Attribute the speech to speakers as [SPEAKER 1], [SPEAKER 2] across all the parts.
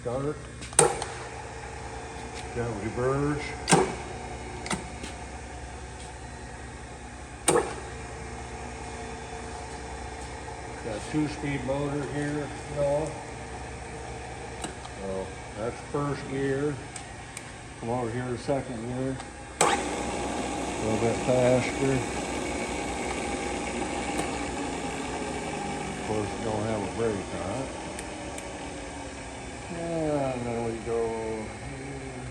[SPEAKER 1] start. Got reverse. Got a 2-speed motor here, Noah. So that's first gear. Come over here to second gear. A little bit faster. Of course, you don't have a brake on it. And then we go here.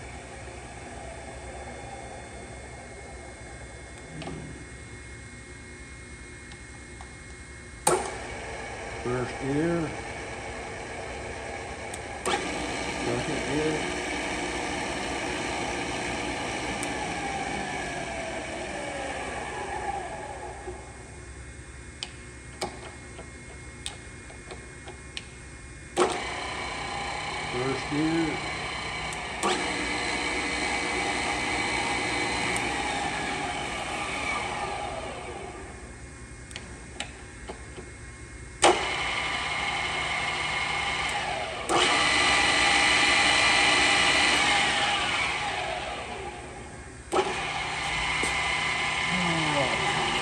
[SPEAKER 1] First gear. Second gear. First gear.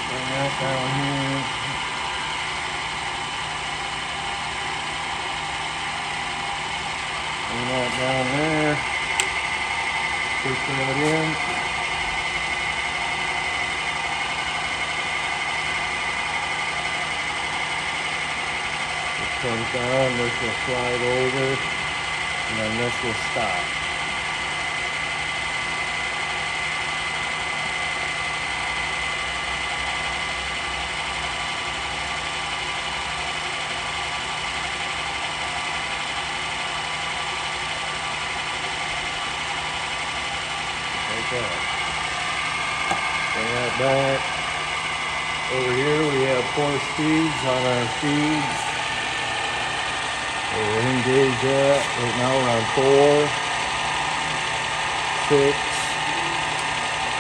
[SPEAKER 1] Bring that down here. Bring that down there. Push that in. This comes down, this will slide over, and then this will stop. Like that. Bring that back. Over here we have 4 speeds on our feeds. We'll engage that. Right now we're on 4, 6,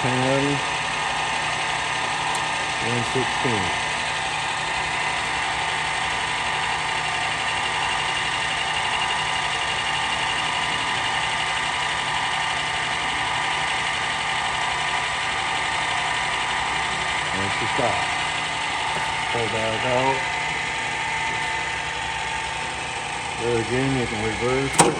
[SPEAKER 1] 10, and 16. Once you stop, pull back out. There again, you can reverse it.